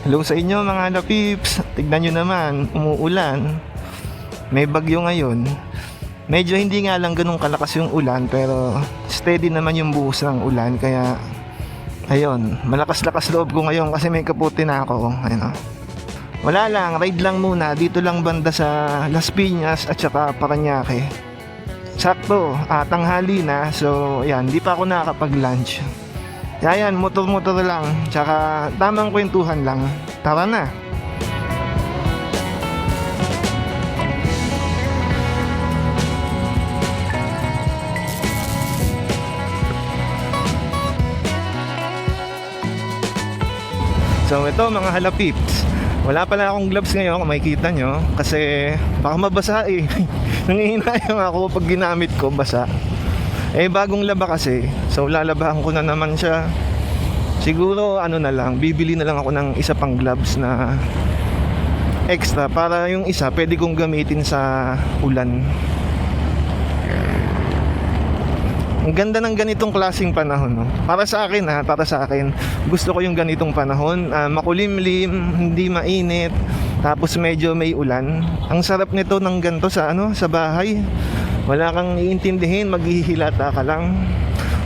Hello sa inyo mga halapips. Tignan nyo naman, umuulan. May bagyo ngayon. Medyo hindi nga lang ganun kalakas yung ulan, pero steady naman yung buhos ng ulan. Kaya ayun, malakas-lakas loob ko ngayon kasi may kaputi na ako. Ayun, oh. Wala lang, ride lang muna. Dito lang banda sa Las Piñas at saka Parañaque. Sakto, tanghali na. So ayan, di pa ako nakakapag-lunch. Yan, motor-motor lang. Tsaka tamang kwentuhan lang. Tara na. So ito mga halapips, wala pala akong gloves ngayon kung makikita nyo. Kasi baka mabasa eh. Nangihinayang ako pag ginamit ko, basa. Eh bagong laba kasi, so lalabahan ko na naman siya. Siguro ano na lang, bibili na lang ako ng isa pang gloves na extra para yung isa pwede kong gamitin sa ulan. Ang ganda ng ganitong klaseng panahon, no? Para sa akin ha, para sa akin, gusto ko yung ganitong panahon, makulimlim, hindi mainit, tapos medyo may ulan. Ang sarap nito ng ganito sa sa bahay. Wala kang iintindihin, maghihilata ka lang.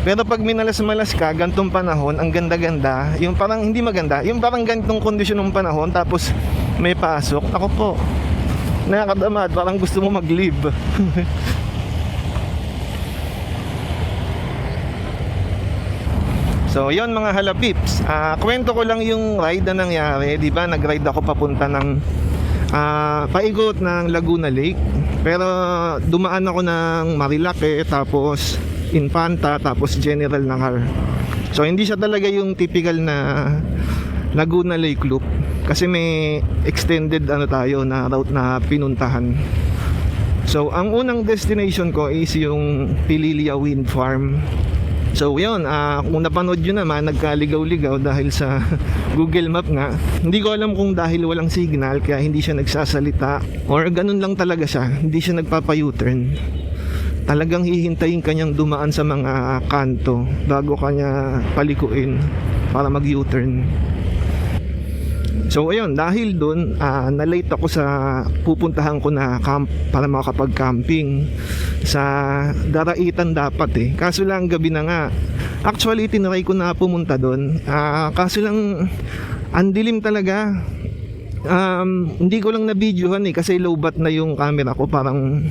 Pero pag minalas-malas ka, gantong panahon, ang ganda-ganda, yung parang hindi maganda, yung parang gantong kondisyon ng panahon, tapos may pasok, ako po, nakakadamad, parang gusto mo mag-live. So yon mga halapips, kwento ko lang yung ride na nangyari. Diba nag-ride ako papunta ng paigot ng Laguna Lake. Pero dumaan ako ng Marilake, tapos Infanta, tapos General Nakar. So hindi siya talaga yung typical na Laguna Lake Loop, kasi may extended tayo na route na pinuntahan. So ang unang destination ko is yung Pililya Wind Farm. So yun, kung napanood nyo naman, nagkaligaw-ligaw dahil sa Google Map nga. Hindi ko alam kung dahil walang signal kaya hindi siya nagsasalita, or ganun lang talaga siya, hindi siya nagpapa-U-turn. Talagang hihintayin kanyang dumaan sa mga kanto bago kanya palikuin para mag-U-turn. So ayun, dahil dun na-late ako sa pupuntahan ko na camp para makapag-camping. Sa Daraitan dapat kaso lang gabi na nga. Actually tinry ko na pumunta dun, kaso lang ang dilim talaga. Hindi ko lang na-videohan kasi low bat na yung camera ko. Parang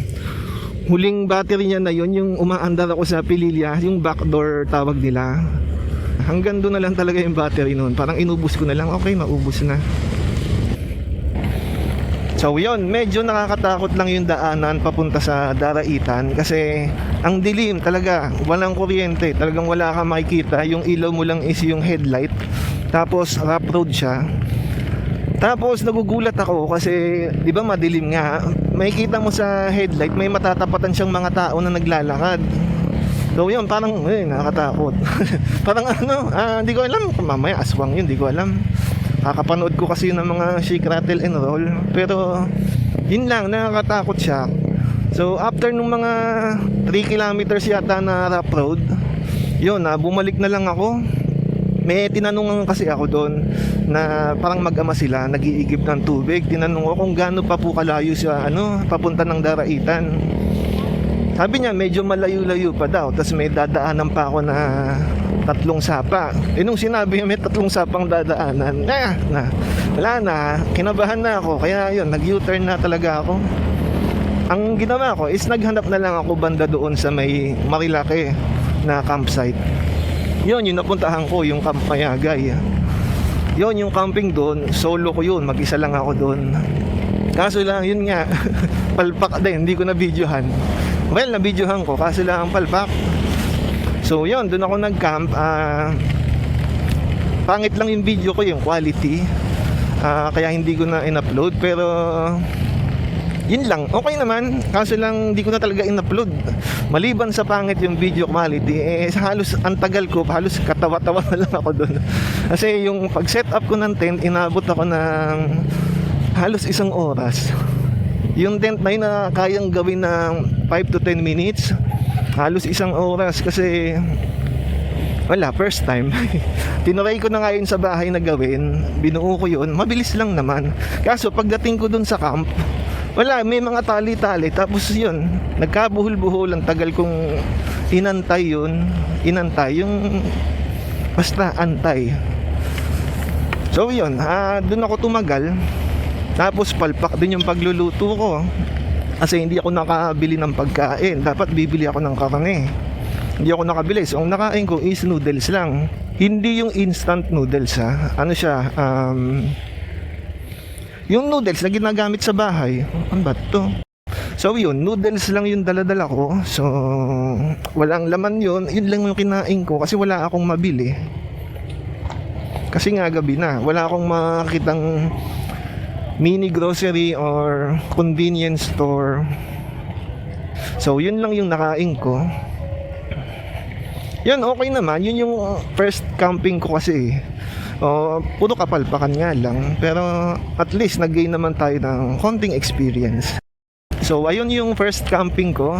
huling battery niya na yun, yung umaandar ako sa Pililya, yung backdoor tawag nila. Hanggang doon na lang talaga yung battery noon. Parang inubos ko na lang, okay, maubos na. So yun, medyo nakakatakot lang yung daanan papunta sa Daraitan, kasi ang dilim talaga, walang kuryente, talagang wala kang makikita. Yung ilaw mo lang is yung headlight. Tapos rough road siya. Tapos nagugulat ako kasi di ba madilim nga, makikita mo sa headlight may matatapatan siyang mga tao na naglalakad. So yun, parang nakakatakot. Parang hindi ko alam, mamaya aswang yun, hindi ko alam. Kakapanood ko kasi ng mga Shake, Rattle and Roll. Pero yun lang, nakakatakot siya. So after nung mga 3 kilometers yata na rough road, yun, bumalik na lang ako. May tinanungan kasi ako doon na parang mag-ama sila, nag-iigib ng tubig. Tinanong ko kung gaano pa po kalayo sa papunta ng Daraitan. Sabi niya medyo malayo-layo pa daw, tapos may dadaanan pa ako na 3 sapa. Nung sinabi niya may 3 sapang dadaanan, wala na, kinabahan na ako. Kaya yun, nag-U-turn na talaga ako. Ang ginawa ko is naghanap na lang ako banda doon sa may Marilake na campsite. Yun, yung napuntahan ko, yung Camp Mayagay. Yun, yung camping doon, solo ko yun, mag-isa lang ako doon. Kaso lang, yun nga, palpak din, hindi ko na-videohan. Well, na-videohan ko, kaso lang ang palpak. So yun, doon ako nag-camp. Pangit lang yung video ko, yung quality. Kaya hindi ko na in-upload. Pero yun lang, okay naman. Kaso lang hindi ko na talaga in-upload. Maliban sa pangit yung video quality, halos ang tagal ko, halos katawa-tawa na lang ako doon. Kasi yung pag-set up ko ng tent, inabot ako ng halos 1 oras. Yung tent na yun na kayang gawin ng 5 to 10 minutes, halos 1 oras. Kasi Wala, first time. Tinry ko na nga yun sa bahay na gawin. Binuo ko yun. Mabilis lang naman. Kaso pagdating ko dun sa camp, wala, may mga tali-tali. Tapos yun, nagkabuhol-buhol. Ang tagal kong inantay yun. Inantay yung basta antay. So yun, dun ako tumagal. Tapos palpak din yung pagluluto ko. Kasi hindi ako nakabili ng pagkain. Dapat bibili ako ng karne. Hindi ako nakabili. So ang nakain ko is noodles lang. Hindi yung instant noodles ha. Ano siya, yung noodles na ginagamit sa bahay. Ano ba to? So yun, noodles lang yung daladala ko. So walang laman yun. Yun lang yung kinain ko kasi wala akong mabili. Kasi nga gabi na. Wala akong makitang mini grocery or convenience store. So yun lang yung nakain ko. Yun, okay naman. Yun yung first camping ko kasi. Puro kapalpakan nga lang. Pero at least nag-gain naman tayo ng konting experience. So ayun yung first camping ko.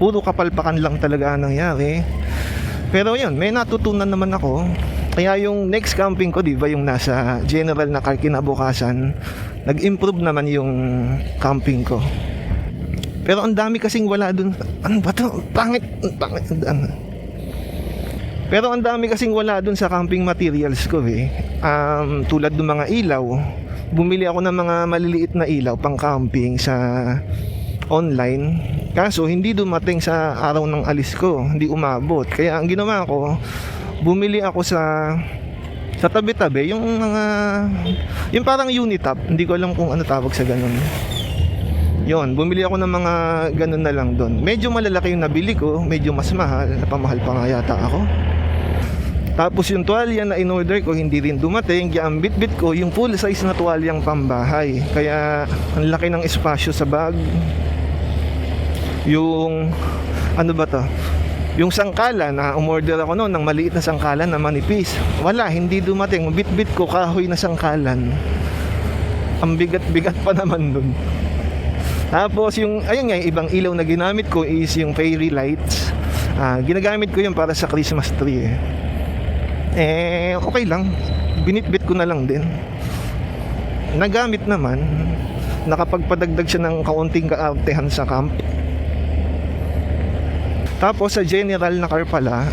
Puro kapalpakan lang talaga nangyari. Pero yun, may natutunan naman ako. Kaya yung next camping ko, di ba, yung nasa general na car kinabukasan, nag-improve naman yung camping ko. Pero ang dami kasing wala dun. Ano ba to? Pangit. Pero ang dami kasing wala dun sa camping materials ko eh. Tulad ng mga ilaw. Bumili ako ng mga maliliit na ilaw pang camping sa online. Kaso hindi dumating sa araw ng alis ko. Hindi umabot. Kaya ang ginawa ko, bumili ako sa tabi-tabi yung mga yung parang unitop, hindi ko alam kung ano tawag sa ganun. Yon, bumili ako ng mga ganun na lang doon. Medyo malalaki yung nabili ko, medyo mas mahal, napamahal pa nga yata ako. Tapos yung tuwalya na in-order ko hindi rin dumating, kaya ang bit-bit ko yung full size na tuwalyang pambahay. Kaya ang laki ng espasyo sa bag. Yung ano ba to? Yung sangkalan na umorder ako noon ng maliit na sangkalan na manipis. Wala, hindi dumating. Bit-bit ko kahoy na sangkalan. Ang bigat-bigat pa naman dun. Tapos yung ayun nga, ibang ilaw na ginamit ko is yung fairy lights. Ginagamit ko yun para sa Christmas tree okay lang. Binitbit ko na lang din. Nagamit naman. Nakapagpadagdag siya ng kaunting kaartehan sa camp. Tapos sa general na car pala,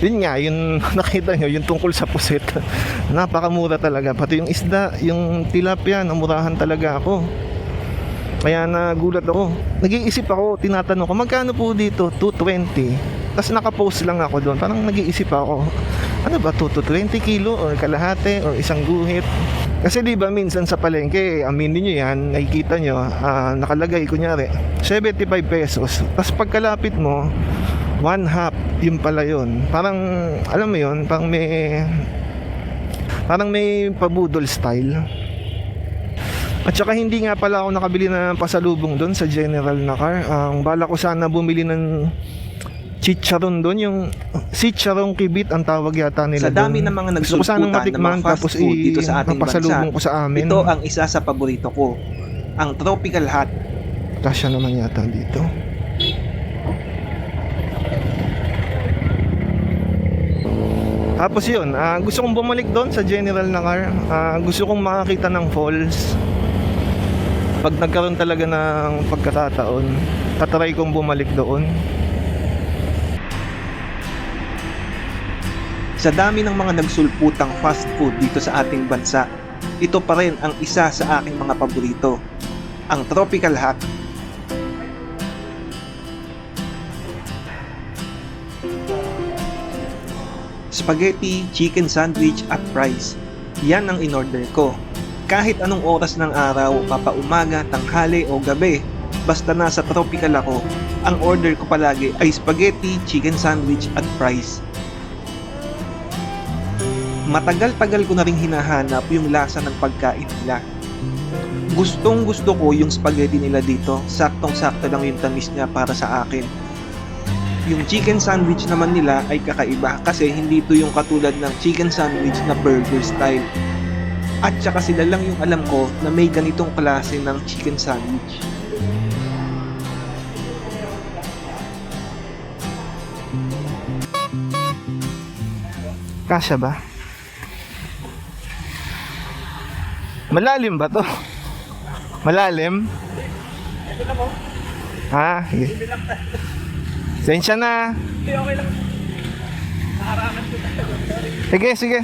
yun nga, yung nakita nyo, yung tungkol sa puset. Napakamura talaga. Pati yung isda, yung tilapia, namurahan talaga ako. Kaya nagulat ako. Nag-iisip ako, tinatanong ko, magkano po dito? 220. Tapos nakapost lang ako doon. Parang nag-iisip ako, ano ba to? 20 kilo or kalahati or isang guhit? Kasi di ba minsan sa palengke, aminin nyo yan, nakikita nyo, nakalagay kunyari 75 pesos. Tapos pagkalapit mo, 1/2, yun pala yun. Parang, alam mo yun, parang may pabudol style. At saka hindi nga pala ako nakabili ng pasalubong doon sa general na car. Ang bala ko sana bumili ng chicharon doon, yung chicharon kibit ang tawag yata nila. Sa dami ng mga nagsulputan ng mga fast food dito sa ating bansa, ko sa amin. ito ang isa sa paborito ko, ang Tropical Hut. Kasya naman yata dito. Tapos yun, gusto kong bumalik doon sa general na car. Gusto kong makakita ng falls. Pag nagkaroon talaga ng pagkakataon, tatry kong bumalik doon. Sa dami ng mga nagsulputang fast food dito sa ating bansa, ito pa rin ang isa sa aking mga paborito, ang Tropical Hut. Spaghetti, chicken sandwich at fries. Yan ang in-order ko. Kahit anong oras ng araw, papaumaga, tanghali o gabi, basta nasa tropical ako, ang order ko palagi ay spaghetti, chicken sandwich at fries. Matagal-tagal ko na ring hinahanap yung lasa ng pagkain nila. Gustong gusto ko yung spaghetti nila dito, saktong-sakto lang yung tamis niya para sa akin. Yung chicken sandwich naman nila ay kakaiba kasi hindi ito yung katulad ng chicken sandwich na burger style. At saka sila lang yung alam ko na may ganitong klase ng chicken sandwich. Kasya ba? Malalim ba to? Malalim? Ha? Sige. Sensya na. Okay lang. Sige, sige.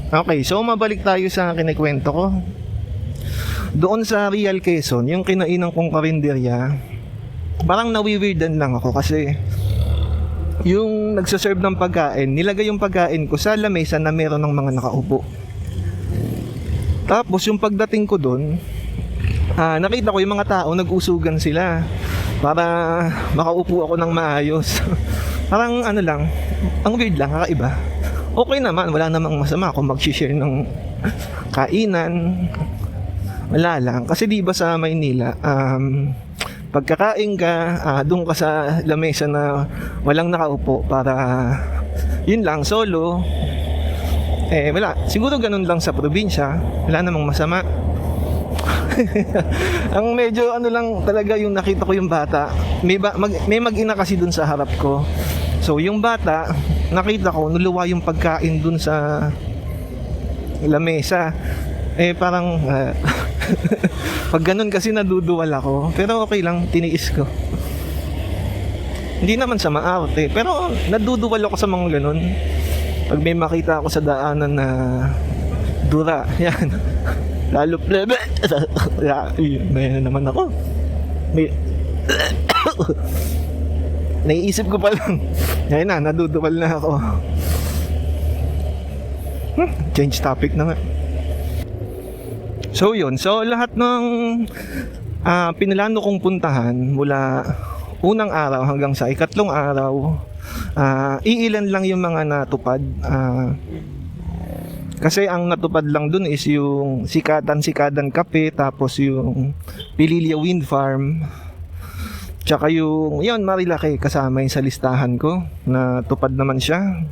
Okay, so mabalik tayo sa kinikwento ko. Doon sa Real Quezon, yung kinainan kong karinderya, parang nawiwirdan lang ako kasi yung nagsaserve ng pagkain, nilagay yung pagkain ko sa lamesa na meron ng mga nakaupo. Tapos yung pagdating ko doon, nakita ko yung mga tao nag-usugan sila para makaupo ako ng maayos. Parang ano lang, ang weird lang, kakaiba. Okay naman, wala namang masama kung mag-share ng kainan. Wala lang, kasi di ba sa Maynila, pagkakain ka, doon ka sa lamesa na walang nakaupo para yun lang, solo. Wala, siguro ganun lang sa probinsya, wala namang masama. Ang medyo ano lang talaga yung nakita ko yung bata, may mag-ina kasi dun sa harap ko. So yung bata, nakita ko nuluwa yung pagkain dun sa lamesa. Parang pag ganun kasi naduduwal ako, pero okay lang, tiniis ko. Hindi naman sa maarte, pero naduduwal ako sa mga ganun. Pag may makita ako sa daanan na dura, yan, lalo plebe, may naman ako. Naiisip ko pa lang, yan na, naduduwal na ako. Change topic na nga. So yun, so lahat ng pinalano kong puntahan mula unang araw hanggang sa ikatlong araw, iilan lang yung mga natupad. Kasi ang natupad lang dun is yung Sikatan Cafe, tapos yung Pililya Wind Farm, tsaka yung yun, Marilake, kasama yun sa listahan ko, natupad naman siya.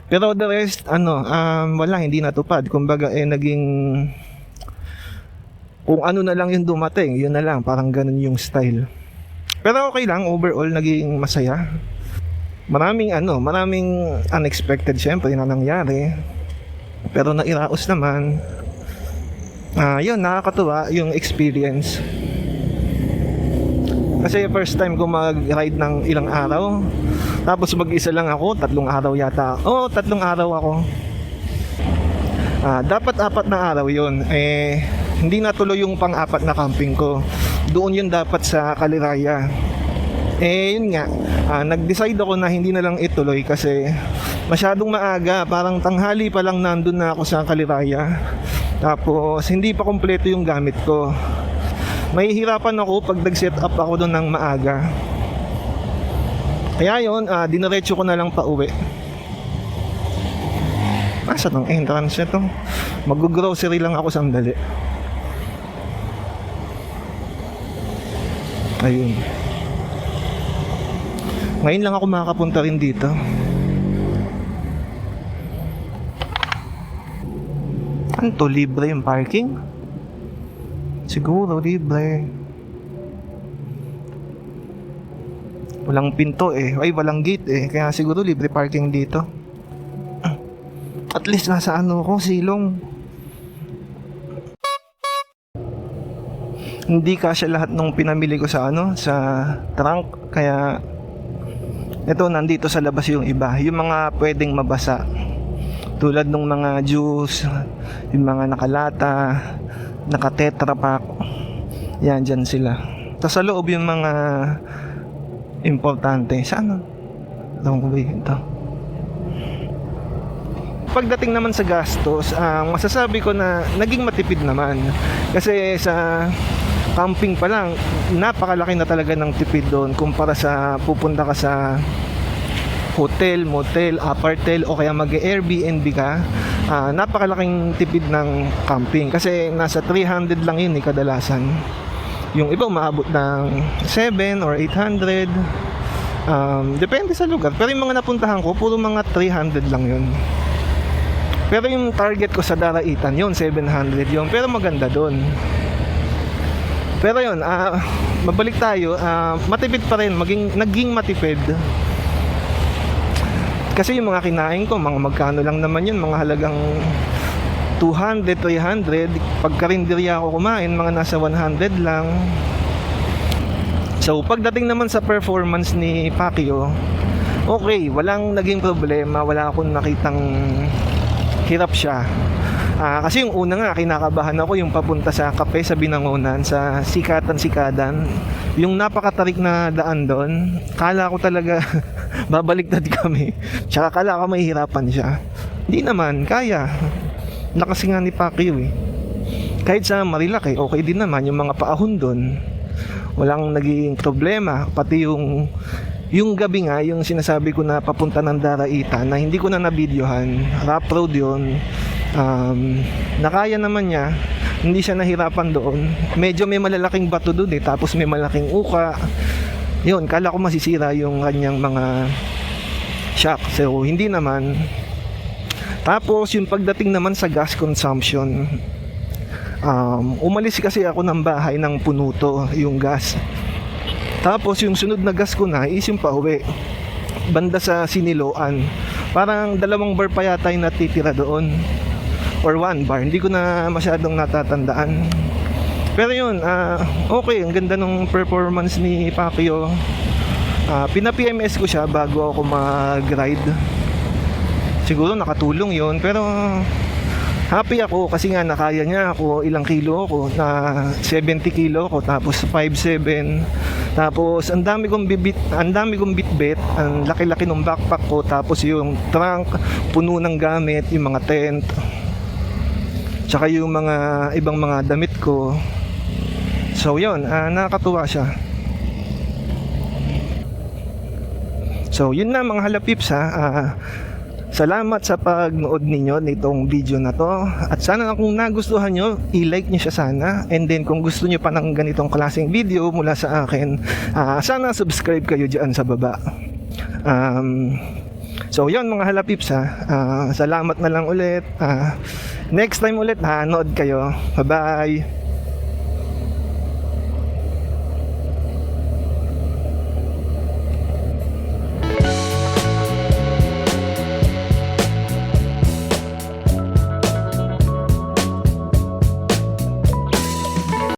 Pero the rest, wala, hindi natupad. Kumbaga naging kung ano na lang yung dumating, yun na lang, parang ganun yung style. Pero okay lang, overall naging masaya. Maraming unexpected syempre na nangyari. Pero nairaos naman. Yun, nakakatuwa yung experience. Kasi first time ko mag-ride ng ilang araw. Tapos mag-isa lang ako, 3 araw yata. 3 araw ako. Dapat 4 na araw yun. Hindi natuloy yung pang-4 na camping ko. Doon yun dapat sa Caliraya. Yun nga, nag-decide ako na hindi na lang ituloy kasi masyadong maaga. Parang tanghali pa lang nandun na ako sa Caliraya. Tapos hindi pa kompleto yung gamit ko. Mahihirapan ako pag nag-set up ako doon ng maaga. Kaya yun, diniretso ko na lang pa uwi. Asa tong entrance nito? Mag-grocery lang ako sandali. Ayun. Ngayon lang ako makakapunta rin dito. Ano to? Libre yung parking? Siguro libre. Walang pinto ay walang gate kaya siguro libre parking dito. At least nasa ko, silong. Hindi kasya lahat nung pinamili ko sa sa trunk, kaya ito nandito sa labas yung iba, yung mga pwedeng mabasa. Tulad nung mga juice, yung mga nakalata, naka-tetra pack. Yan, dyan sila. Tapos sa loob yung mga importante. Saan? Alam ko ba ito? Pagdating naman sa gastos, masasabi ko na naging matipid naman. Kasi sa camping pa lang, napakalaki na talaga ng tipid doon kumpara sa pupunta ka sa hotel, motel, apartel o kaya mag-Airbnb ka. Napakalaking tipid ng camping kasi nasa 300 lang yun kadalasan. Yung iba umaabot ng 7 or 800. Depende sa lugar. Pero yung mga napuntahan ko, puro mga 300 lang yun. Pero yung target ko sa Daraitan, yun 700 yun. Pero maganda doon. Pero yun, mabalik tayo, matipid pa rin, naging matipid. Kasi yung mga kinain ko, mga magkano lang naman yun, mga halagang 200, 300. Pag karinderya ako kumain, mga nasa 100 lang. So pagdating naman sa performance ni Pacquiao, okay, walang naging problema, wala akong nakitang hirap siya. Kasi yung una nga, kinakabahan ako yung papunta sa kape sa Binangonan, sa Sikatan. Yung napakatarik na daan doon, kala ko talaga babaliktad kami. Tsaka kala ko mahihirapan siya. Hindi naman, kaya. Lakas nga ni Pacquiao eh. Kahit sa Marilaki, okay din naman yung mga paahon doon. Walang naging problema. Pati yung gabi nga, yung sinasabi ko na papunta ng Daraitan, na hindi ko na nabidyohan, rough road yun. Nakaya naman niya, hindi siya nahirapan doon. Medyo may malalaking bato doon eh, tapos may malaking uka. Yun, kala ko masisira yung kanyang mga shock. So hindi naman. Tapos yung pagdating naman sa gas consumption, umalis kasi ako ng bahay ng punuto yung gas. Tapos yung sunod na gas ko na is yung pauwi, banda sa Siniloan. Parang 2 bar pa yata yung natitira doon, or 1 bar, hindi ko na masyadong natatandaan. Pero yun, okay, ang ganda ng performance ni Pacquiao. Pina-PMS ko siya bago ako mag-ride. Siguro nakatulong yun, pero happy ako kasi nga nakaya niya ako. Ilang kilo ako, na 70 kilo ako, tapos 5'7". Tapos ang dami kong bitbit, ang laki-laki ng backpack ko, tapos yung trunk puno ng gamit, yung mga tent, tsaka yung mga ibang mga damit ko. So yun, nakakatuwa siya. So yun na mga halapips ha. Salamat sa pagnood ninyo nitong video na to. At sana kung nagustuhan nyo, i-like nyo siya sana. And then kung gusto nyo pa ng ganitong klaseng video mula sa akin, sana subscribe kayo dyan sa baba. So yun mga halapips ha. Salamat na lang ulit. Next time ulit, nood kayo. Bye bye.